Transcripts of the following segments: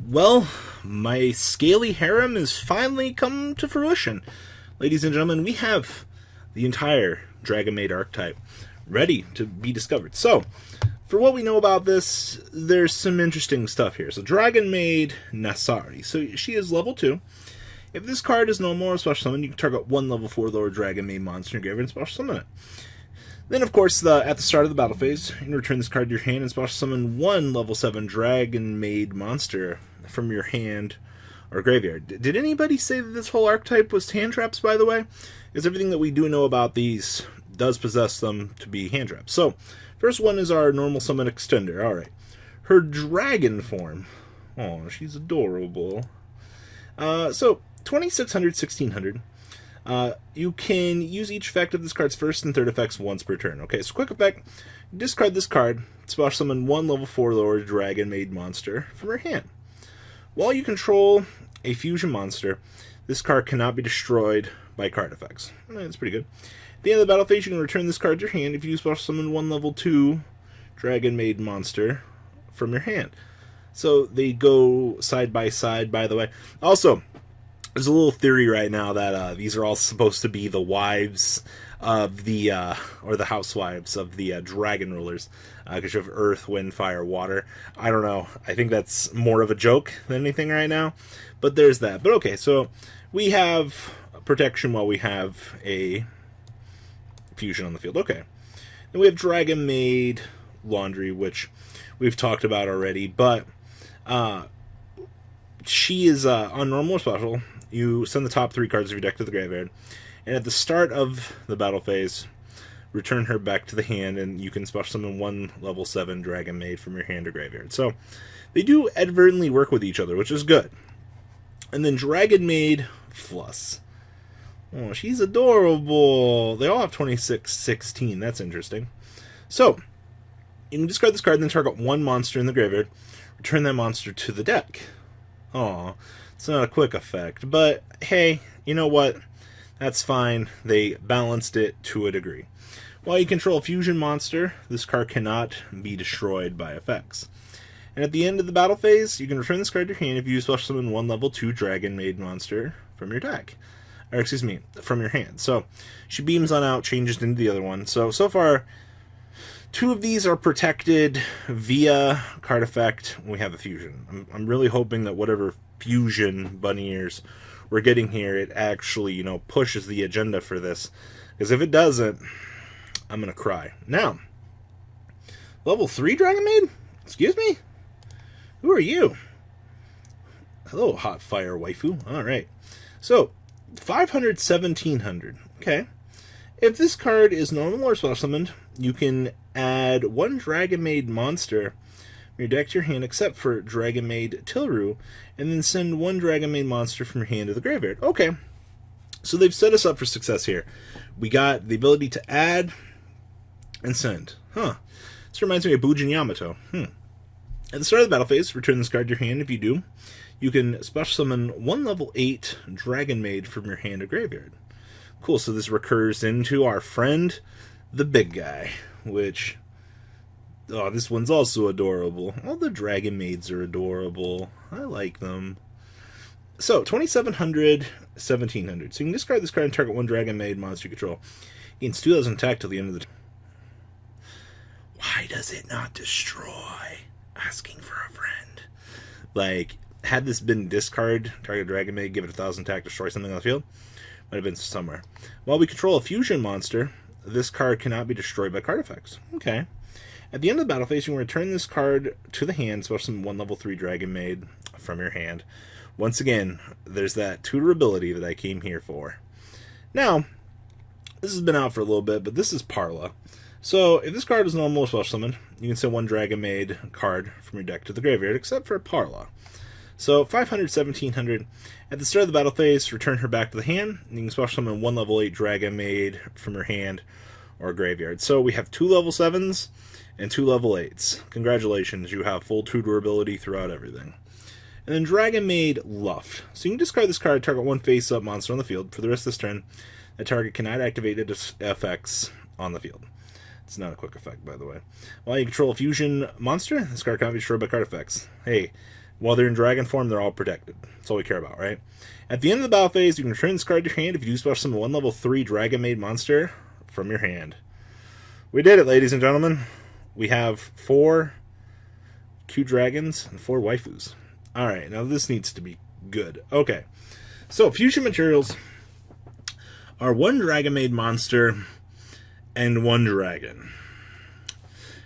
Well, my scaly harem has finally come to fruition. Ladies and gentlemen, we have the entire Dragonmaid archetype ready to be discovered. So, for what we know about this, there's some interesting stuff here. So, Dragonmaid Nasari. So, she is level 2. If this card is normal or special summon, you can target one level 4 lower Dragonmaid monster in your graveyard and special summon it. Then, of course, at the start of the battle phase, you can return this card to your hand and special summon one level 7 Dragonmaid monster from your hand or graveyard. Did anybody say that this whole archetype was hand traps, by the way? Because everything that we do know about these does possess them to be hand traps. So, first one is our normal summon extender. Alright. Her dragon form. Oh, she's adorable. So, 2600, 1600. You can use each effect of this card's first and third effects once per turn. Okay, so quick effect. Discard this card. Special summon one level 4 lower Dragonmaid monster from your hand. While you control a fusion monster, this card cannot be destroyed by card effects. That's pretty good. At the end of the battle phase, you can return this card to your hand if you special summon one level 2 Dragonmaid monster from your hand. So they go side by side, by the way. Also, there's a little theory right now that these are all supposed to be the wives of the, or the housewives of the dragon rulers. Because you have earth, wind, fire, water. I don't know. I think that's more of a joke than anything right now. But there's that. But okay, so we have protection while we have a fusion on the field. Okay. Then we have Dragonmaid Laundry, which we've talked about already. But she is on normal or special. You send the top 3 cards of your deck to the graveyard. And at the start of the battle phase, return her back to the hand, and you can special summon one level 7 Dragonmaid from your hand or graveyard. So, they do advertently work with each other, which is good. And then Dragonmaid Fluss. Oh, she's adorable. They all have 26, 16. That's interesting. So, you can discard this card and then target one monster in the graveyard. Return that monster to the deck. Aw, it's not a quick effect, but hey, you know what? That's fine. They balanced it to a degree. While you control a fusion monster, this card cannot be destroyed by effects. And at the end of the battle phase, you can return this card to your hand if you special summon one level 2 Dragonmaid monster from your deck. Or, excuse me, from your hand. So, she beams on out, changes into the other one. So far, 2 of these are protected via card effect. We have a fusion. I'm really hoping that whatever fusion bunny ears we're getting here, it actually, pushes the agenda for this. Because if it doesn't, I'm going to cry. Now, level 3 Dragonmaid? Excuse me? Who are you? Hello, hot fire waifu. Alright. So, 500, 1700. Okay. If this card is normal or special summoned, you can add one Dragonmaid monster from your deck to your hand, except for Dragonmaid Tilru, and then send one Dragonmaid monster from your hand to the graveyard. Okay. So they've set us up for success here. We got the ability to add and send. Huh. This reminds me of Bujin Yamato. At the start of the battle phase, return this card to your hand. If you do, you can special summon one level 8 Dragonmaid from your hand to graveyard. Cool, so this recurs into our friend, the big guy, which, oh, this one's also adorable. All the Dragonmaids are adorable. I like them. So, 2700, 1700. So you can discard this card and target one Dragonmaid monster you control. Gains 2000 attack till the end of the... Why does it not destroy? Asking for a friend. Like, had this been discard, target Dragonmaid, give it 1000 attack, destroy something on the field, might have been somewhere. While we control a fusion monster, this card cannot be destroyed by card effects. Okay. At the end of the battle phase, you can return this card to the hand, special summon one level 3 Dragonmaid from your hand. Once again, there's that tutor ability that I came here for. Now, this has been out for a little bit, but this is Parla. So, if this card is normal or special summoned, you can send one Dragonmaid card from your deck to the graveyard, except for Parla. So, 500, 1700. At the start of the battle phase, return her back to the hand. And you can special summon one level 8 Dragonmaid from your hand or graveyard. So, we have 2 level 7s and 2 level 8s. Congratulations, you have full tutor ability throughout everything. And then Dragonmaid Luft. So, you can discard this card, target one face-up monster on the field. For the rest of this turn, the target cannot activate its effects on the field. It's not a quick effect, by the way. While you control a fusion monster, this card cannot be destroyed by card effects. Hey, While they're in dragon form, they're all protected. That's all we care about, right? At the end of the battle phase, you can return this card to your hand if you do special summon one level 3 Dragonmaid monster from your hand. We did it, ladies and gentlemen. We have 4 cute dragons and 4 waifus. Alright, now this needs to be good. Okay, so fusion materials are 1 Dragonmaid monster and 1 dragon.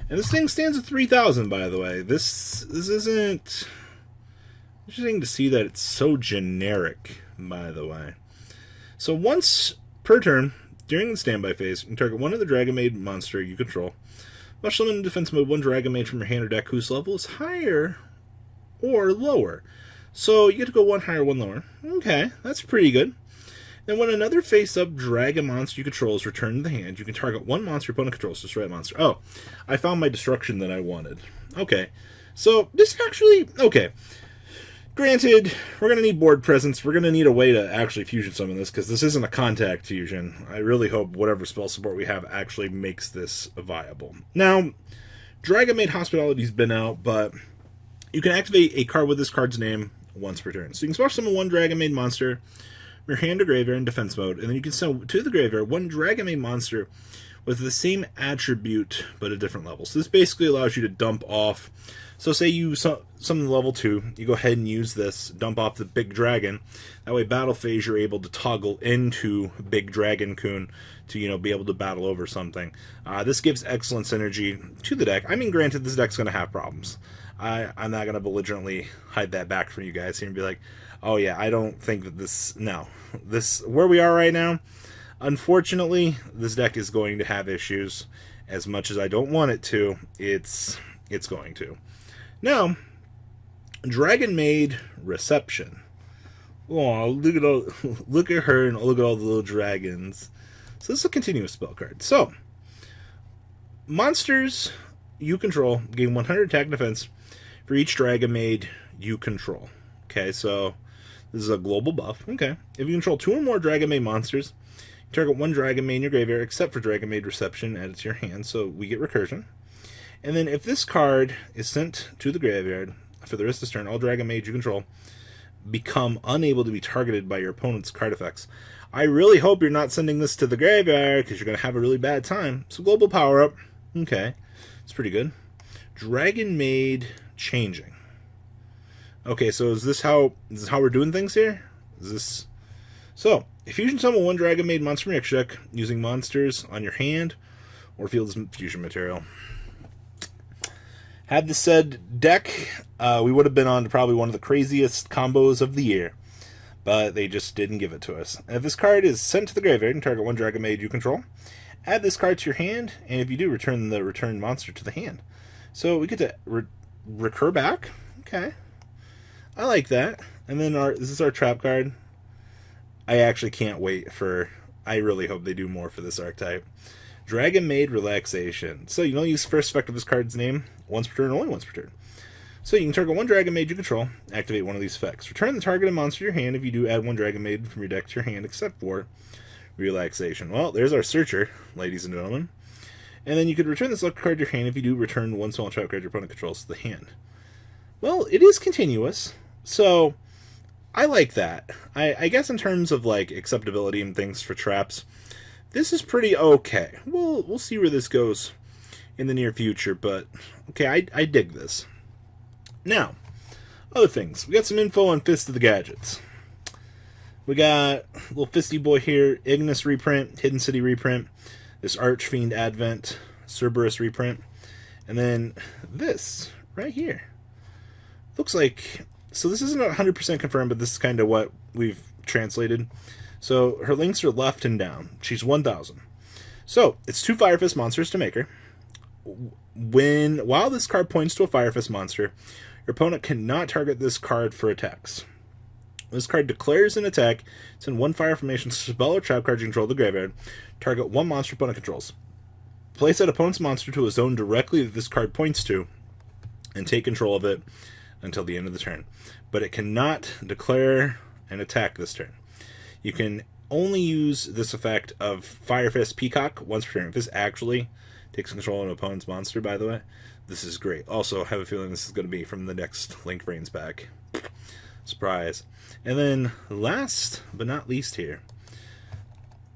And this thing stands at 3,000, by the way. This isn't... Interesting to see that it's so generic, by the way. So once per turn, during the standby phase, you can target one of the Dragonmaid monster you control. Special summon in defense mode 1 Dragonmaid from your hand or deck whose level is higher or lower. So you get to go 1 higher, 1 lower. Okay, that's pretty good. Then when another face-up dragon monster you control is returned to the hand, you can target 1 monster your opponent controls to destroy that monster. Oh, I found my destruction that I wanted. Okay, so this actually... Okay. Granted, we're going to need board presence. We're going to need a way to actually fusion summon this, because this isn't a contact fusion. I really hope whatever spell support we have actually makes this viable. Now, Dragonmaid Hospitality's been out, but you can activate a card with this card's name once per turn. So you can special summon 1 Dragonmaid monster from your hand or graveyard in defense mode, and then you can send to the graveyard 1 Dragonmaid monster with the same attribute, but a different level. So this basically allows you to dump off... So say you summon level 2, you go ahead and use this, dump off the big dragon. That way battle phase you're able to toggle into big dragon coon to, you know, be able to battle over something. This gives excellent synergy to the deck. I mean, granted, this deck's going to have problems. I'm not going to belligerently hide that back from you guys here and be like, oh yeah, I don't think that this... No. This, where we are right now, unfortunately, this deck is going to have issues. As much as I don't want it to, it's going to. Now, Dragonmaid Reception. Oh, look at her and look at all the little dragons. So this is a continuous spell card. So, monsters you control gain 100 attack and defense for each Dragonmaid you control. Okay, so this is a global buff. Okay, if you control 2 or more Dragonmaid monsters, you target 1 Dragonmaid in your graveyard except for Dragonmaid Reception added to your hand, so we get recursion. And then if this card is sent to the graveyard, for the rest of this turn, all Dragonmaids you control become unable to be targeted by your opponent's card effects. I really hope you're not sending this to the graveyard, because you're going to have a really bad time. So global power-up. Okay, it's pretty good. Dragonmaid Changing. Okay, so is this how we're doing things here? Is this... So, if you fusion summon 1 Dragonmaid monster from your extra deck using monsters on your hand or field as fusion material. Had this said deck, we would have been on to probably one of the craziest combos of the year, but they just didn't give it to us. And if this card is sent to the graveyard and target 1 Dragonmaid you control, add this card to your hand, and if you do, return the returned monster to the hand. So we get to recur back. Okay, I like that. And then this is our trap card. I actually can't wait for... I really hope they do more for this archetype. Dragonmaid Relaxation. So you don't use first effect of this card's name once per turn, only once per turn. So you can target 1 Dragonmaid you control, activate one of these effects. Return the targeted monster to your hand if you do add 1 Dragonmaid from your deck to your hand, except for Relaxation. Well, there's our Searcher, ladies and gentlemen. And then you could return this luck card to your hand if you do return 1 small trap card your opponent controls to the hand. Well, it is continuous, so I like that. I guess in terms of like acceptability and things for traps, this is pretty okay. We'll see where this goes in the near future, but okay, I dig this. Now, other things. We got some info on Fist of the Gadgets. We got a little Fisty boy here, Ignis reprint, Hidden City reprint, this Archfiend Advent, Cerberus reprint, and then this right here. Looks like, so this isn't 100% confirmed, but this is kind of what we've translated. So her links are left and down. She's 1,000. So it's 2 Firefist monsters to make her. While this card points to a Firefist monster, your opponent cannot target this card for attacks. When this card declares an attack, send 1 fire formation spell or trap card you control to the graveyard. Target 1 monster opponent controls. Place that opponent's monster to a zone directly that this card points to, and take control of it until the end of the turn. But it cannot declare an attack this turn. You can only use this effect of Firefist Peacock once per turn. If this actually takes control of an opponent's monster, by the way, This is great. Also, I have a feeling this is going to be from the next Link Brains pack. Surprise. And then, last but not least here,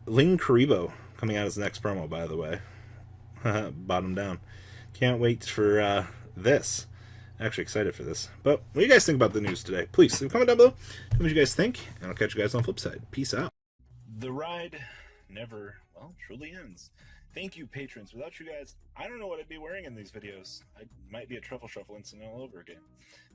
Ling Karibo coming out as the next promo, by the way. Bottom down. Can't wait for this. Actually excited for this. But what do you guys think about the news today? Please leave a comment down below. Tell me what you guys think, and I'll catch you guys on the flip side. Peace out. The ride never, well, truly ends. Thank you, patrons. Without you guys, I don't know what I'd be wearing in these videos. I might be a Truffle Shuffle incident all over again.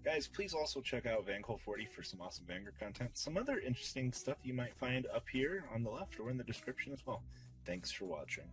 Guys, please also check out VanCole40 for some awesome Vanguard content. Some other interesting stuff you might find up here on the left or in the description as well. Thanks for watching.